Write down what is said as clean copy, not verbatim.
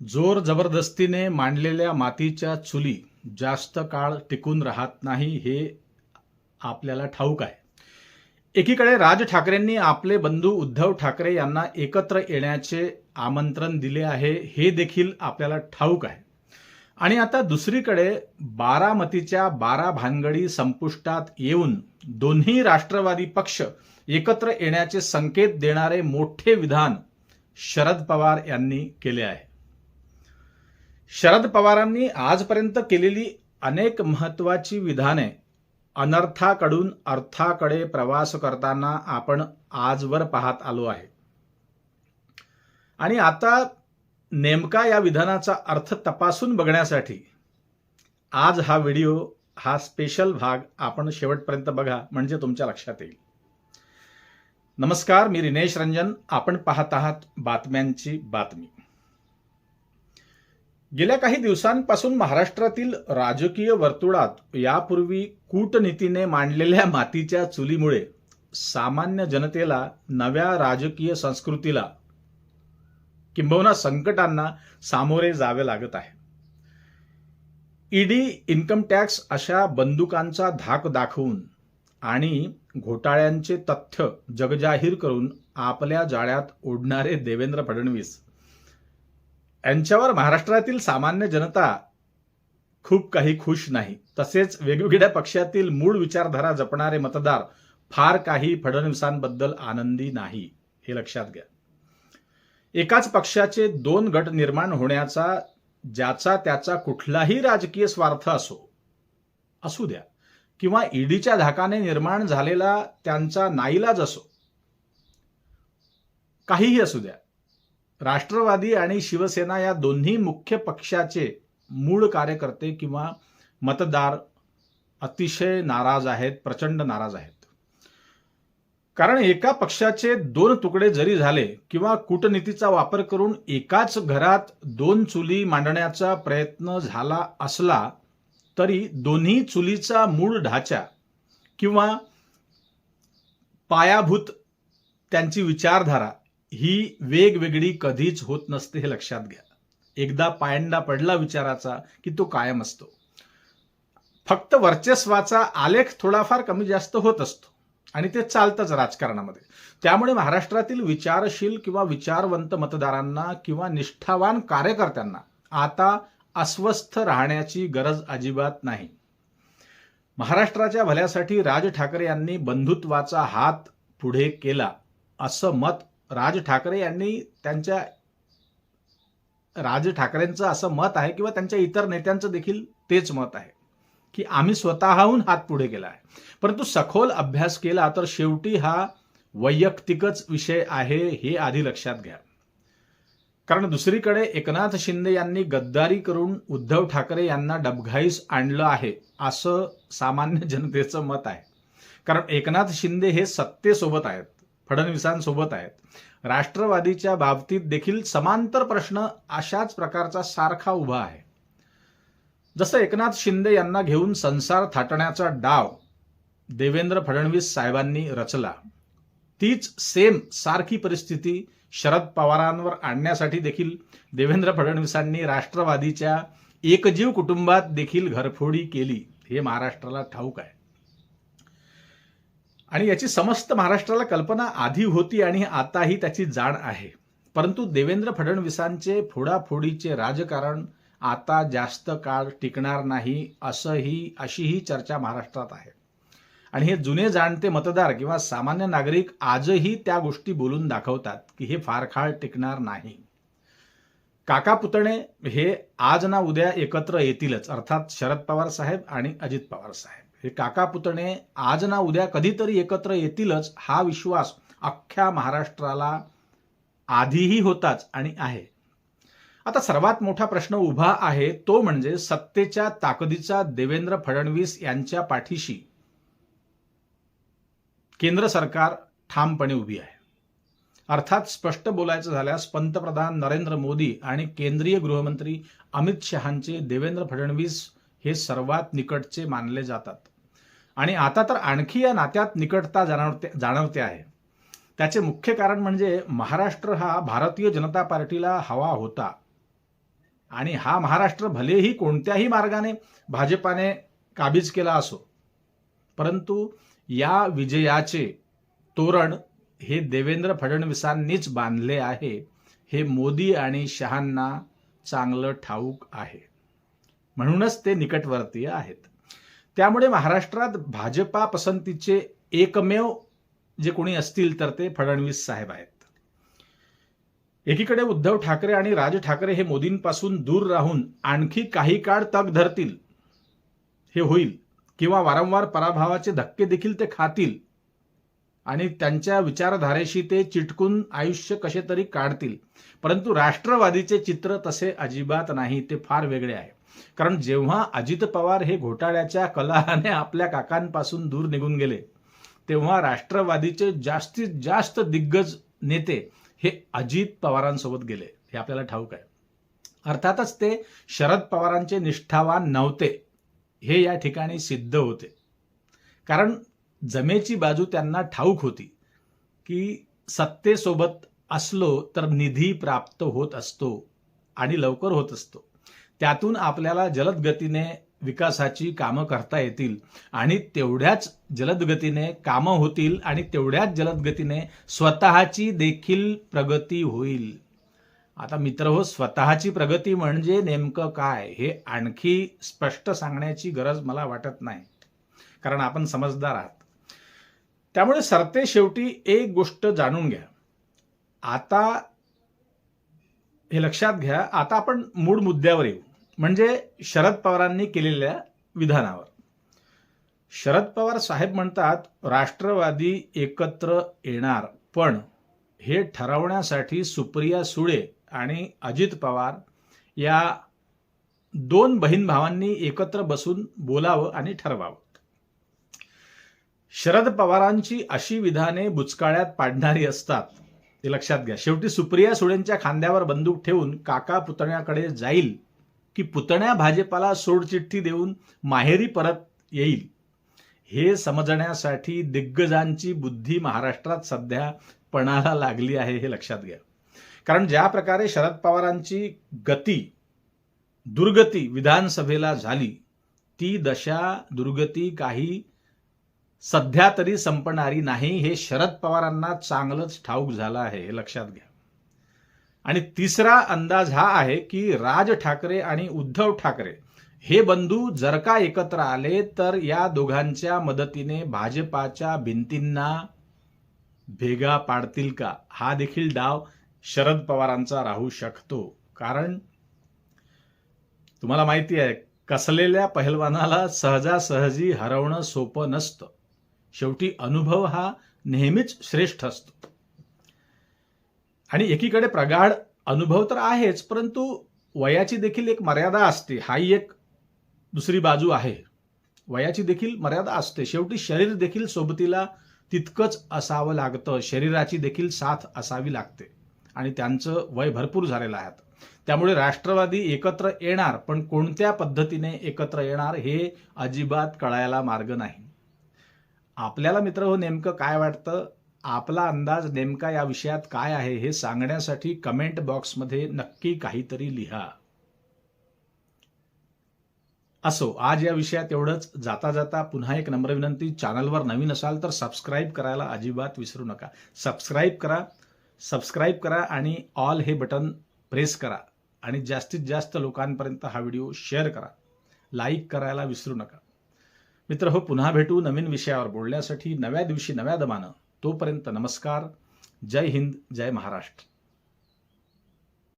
जोर जबरदस्तीने मांडलेल्या मातीच्या चुली जास्त काळ टिकून राहत नाही हे आपल्याला ठाऊक आहे. एकीकडे राज ठाकरेंनी आपले बंधू उद्धव ठाकरे यांना एकत्र येण्याचे आमंत्रण दिले आहे हे देखील आपल्याला ठाऊक आहे. आणि आता दुसरीकडे बारामतीच्या 12 भानगडी संपुष्टात येऊन दोन्ही राष्ट्रवादी पक्ष एकत्र येण्याचे संकेत देणारे मोठे विधान शरद पवार यांनी केले आहे. शरद पवारांनी आजपर्यंत केलेली अनेक महत्त्वाची विधाने अनर्थाकडून अर्थाकडे प्रवास करताना आपण आजवर पाहत आलो आहे. आणि आता नेमका या विधानाचा अर्थ तपासून बघण्यासाठी आज हा व्हिडिओ, हा स्पेशल भाग आपण शेवटपर्यंत बघा, म्हणजे तुमच्या लक्षात येईल. नमस्कार, मी रिनेश रंजन. आपण पाहत आहात बातम्यांची बातमी. गेल्या काही दिवसांपासून महाराष्ट्रातील राजकीय वर्तुळात यापूर्वी कूटनीतीने मांडलेल्या मातीच्या चुलीमुळे सामान्य जनतेला नव्या राजकीय संस्कृतीला किंबहुना संकटांना सामोरे जावे लागत आहे. ईडी, इन्कम टॅक्स अशा बंदुकांचा धाक दाखवून आणि घोटाळ्यांचे तथ्य जगजाहीर करून आपल्या जाळ्यात ओढणारे देवेंद्र फडणवीस यांच्यावर महाराष्ट्रातील सामान्य जनता खूप काही खुश नाही. तसेच वेगवेगळ्या पक्षातील मूळ विचारधारा जपणारे मतदार फार काही फडणवीसांबद्दल आनंदी नाही, हे लक्षात घ्या. एकाच पक्षाचे 2 गट निर्माण होण्याचा ज्याचा त्याचा कुठलाही राजकीय स्वार्थ असू द्या, किंवा ईडीच्या धाकाने निर्माण झालेला त्यांचा नाईलाज असो, काहीही असू द्या, राष्ट्रवादी आणि शिवसेना या दोन्ही मुख्य पक्षाचे मूळ कार्यकर्ते किंवा मतदार अतिशय नाराज आहेत, प्रचंड नाराज आहेत. कारण एका पक्षाचे 2 तुकडे जरी झाले किंवा कूटनीतीचा वापर करून एकाच घरात 2 चुली मांडण्याचा प्रयत्न झाला असला तरी दोन्ही चुलीचा मूळ ढाचा किंवा पायाभूत त्यांची विचारधारा ही वेगवेगळी कधीच होत नसते, हे लक्षात घ्या. एकदा पायंडा पडला विचाराचा की तो कायम असतो. फक्त वर्चस्वाचा आलेख थोडाफार कमी जास्त होत असतो आणि ते चालतंच राजकारणामध्ये. त्यामुळे महाराष्ट्रातील विचारशील किंवा विचारवंत मतदारांना किंवा निष्ठावान कार्यकर्त्यांना आता अस्वस्थ राहण्याची गरज अजिबात नाही. महाराष्ट्राच्या भल्यासाठी राज ठाकरे यांनी बंधुत्वाचा हात पुढे केला असं मत राज ठाकरेंचं असं मत आहे, किंवा त्यांच्या इतर नेत्यांचं देखील तेच मत आहे की आम्ही स्वतःहून हात पुढे केला आहे. परंतु सखोल अभ्यास केला तर शेवटी हा वैयक्तिकच विषय आहे, हे आधी लक्षात घ्या. कारण दुसरीकडे एकनाथ शिंदे यांनी गद्दारी करून उद्धव ठाकरे यांना डबघाईस आणलं आहे असं सामान्य जनतेचं मत आहे. कारण एकनाथ शिंदे हे सत्तेसोबत आहेत, फडणवीसांसोबत आहेत. राष्ट्रवादीच्या बाबतीत देखील समांतर प्रश्न अशाच प्रकारचा सारखा उभा आहे. जसं एकनाथ शिंदे यांना घेऊन संसार थाटण्याचा डाव देवेंद्र फडणवीस साहेबांनी रचला, तीच सेम सारखी परिस्थिती शरद पवारांवर आणण्यासाठी देखील देवेंद्र फडणवीसांनी राष्ट्रवादीच्या एकजीव कुटुंबात देखील घरफोडी केली, हे महाराष्ट्राला ठाऊक आहे. आणि याची समस्त महाराष्ट्राला कल्पना आधी होती आणि आताही त्याची जाण आहे. परंतु देवेंद्र फडणवीसांचे फोडाफोडीचे राजकारण आता जास्त काळ टिकणार नाही अशीही चर्चा महाराष्ट्रात आहे. आणि हे जुने जाणते मतदार किंवा सामान्य नागरिक आजही त्या गोष्टी बोलून दाखवतात की हे फार काळ टिकणार नाही. काका पुतणे हे आज ना उद्या एकत्र येतीलच, अर्थात शरद पवार साहेब आणि अजित पवार साहेब हे काका पुतणे आज ना उद्या कधीतरी एकत्र येतीलच, हा विश्वास अख्ख्या महाराष्ट्राला आधीही होताच आणि आहे. आता सर्वात मोठा प्रश्न उभा आहे तो म्हणजे सत्तेच्या ताकदीचा देवेंद्र फडणवीस यांच्या पाठीशी केंद्र सरकार ठामपणे उभी आहे. अर्थात स्पष्ट बोलायचं झाल्यास पंतप्रधान नरेंद्र मोदी आणि केंद्रीय गृहमंत्री अमित शहांचे देवेंद्र फडणवीस हे सर्वात निकटचे मानले जातात. आणि आता तर आणखी या नात्यात निकटता जाणवते आहे. त्याचे मुख्य कारण म्हणजे महाराष्ट्र हा भारतीय जनता पार्टीला हवा होता, आणि हा महाराष्ट्र भलेही कोणत्याही मार्गाने भाजपाने काबीज केला असो, परंतु या विजयाचे तोरण हे देवेंद्र फडणवीसांनीच बांधले आहे, हे मोदी आणि शहांना चांगलं ठाऊक आहे. म्हणूनच ते निकटवर्तीय आहेत. त्यामुळे महाराष्ट्रात भाजपा पसंतीचे एकमेव जे कोणी असतील तर ते फडणवीस साहेब आहेत. एकीकडे उद्धव ठाकरे आणि राज ठाकरे हे मोदींपासून दूर राहून आणखी काही काळ तग धरतील, हे होईल, किंवा वारंवार पराभवाचे धक्के देखील ते खातील आणि त्यांच्या विचारधारेशी ते चिटकून आयुष्य कसे तरी काढतील. परंतु राष्ट्रवादीचे चित्र तसे अजिबात नाही, ते फार वेगळे आहे. कारण जेव्हा अजित पवार हे घोटाळ्याच्या कलहाने आपल्या काकांपासून दूर निघून गेले, तेव्हा राष्ट्रवादीचे जास्तीत जास्त दिग्गज नेते हे अजित पवारांसोबत गेले, हे आपल्याला ठाऊक आहे. अर्थातच ते शरद पवारांचे निष्ठावान नव्हते, हे या ठिकाणी सिद्ध होते. कारण जमेची बाजू त्यांना ठाऊक होती की सत्तेसोबत असलो तर निधी प्राप्त होत असतो आणि लवकर होत असतो. त्यातून आपल्याला जलद गतीने विकासाची कामं करता येतील आणि तेवढ्याच जलद गतीने कामं होतील आणि तेवढ्याच जलद गतीने स्वतःची देखील प्रगती होईल. आता मित्रहो, स्वतःची प्रगती म्हणजे नेमकं काय हे आणखी स्पष्ट सांगण्याची गरज मला वाटत नाही, कारण आपण समजदार आहात. त्यामुळे सरते शेवटी एक गोष्ट जाणून घ्या. आता हे लक्षात घ्या, आता आपण मूळ मुद्द्यावर येऊ, म्हणजे शरद पवारांनी केलेल्या विधानावर. शरद पवार साहेब म्हणतात राष्ट्रवादी एकत्र येणार, पण हे ठरवण्यासाठी सुप्रिया सुळे आणि अजित पवार या दोन बहीण भावांनी एकत्र बसून बोलावं आणि ठरवावं. शरद पवारांची अशी विधाने बुचकाळ्यात पाडणारी असतात, हे लक्षात घ्या. शेवटी सुप्रिया सुळेंच्या खांद्यावर बंदूक ठेवून काका पुतण्याकडे जाईल की पुतण्या भाजपाला सोडचिठ्ठी देऊन माहेरी परत येईल, हे समजण्यासाठी दिग्गजांची बुद्धी महाराष्ट्रात सध्या पणाला लागली आहे, हे लक्षात घ्या. कारण ज्या प्रकारे शरद पवारांची दुर्गती विधानसभेला झाली, ती दशा दुर्गती काही सध्या तरी संपणारी नाही, हे शरद पवारांना चांगलंच ठाऊक झालं आहे, हे लक्षात घ्या. आणि तिसरा अंदाज हा आहे की राज ठाकरे आणि उद्धव ठाकरे हे बंधू जर का एकत्र आले तर या दोघांच्या मदतीने भाजपाच्या भिंतींना भेगा पाडतील का, हा देखील डाव शरद पवारांचा राहू शकतो. कारण तुम्हाला माहिती आहे, कसलेल्या पहिलवानाला सहजासहजी हरवणं सोपं नसतं. शेवटी अनुभव हा नेहमीच श्रेष्ठ असतो. आणि एकीकडे प्रगाढ अनुभव तर आहेच, परंतु वयाची देखील एक मर्यादा असते, हाही एक दुसरी बाजू आहे. वयाची देखील मर्यादा असते. शेवटी शरीर देखील सोबतीला तितकंच असावं लागतं, शरीराची देखील साथ असावी लागते आणि त्यांचं वय भरपूर झालेलं आहे. त्यामुळे राष्ट्रवादी एकत्र येणार, पण कोणत्या पद्धतीने एकत्र येणार हे अजिबात कळायला मार्ग नाही. आपल्याला मित्रहो नेमकं काय वाटतं, आपला अंदाज नेमका या विषयात काय आहे हे सांगण्यासाठी कमेंट बॉक्समध्ये नक्की काहीतरी लिहा. असो, आज या विषयात एवढंच. जाता जाता पुन्हा एक नम्र विनंती, चॅनलवर नवीन असाल तर सबस्क्राईब करायला अजिबात विसरू नका. सबस्क्राईब करा आणि ऑल हे बटन प्रेस करा आणि जास्तीत जास्त लोकांपर्यंत हा व्हिडिओ शेअर करा. लाईक करायला विसरू नका. मित्रहो, पुन्हा भेटू नवीन विषयावर बोलण्यासाठी नव्या दिवशी नव्या दमानं. तोपर्यंत नमस्कार. जय हिंद, जय महाराष्ट्र.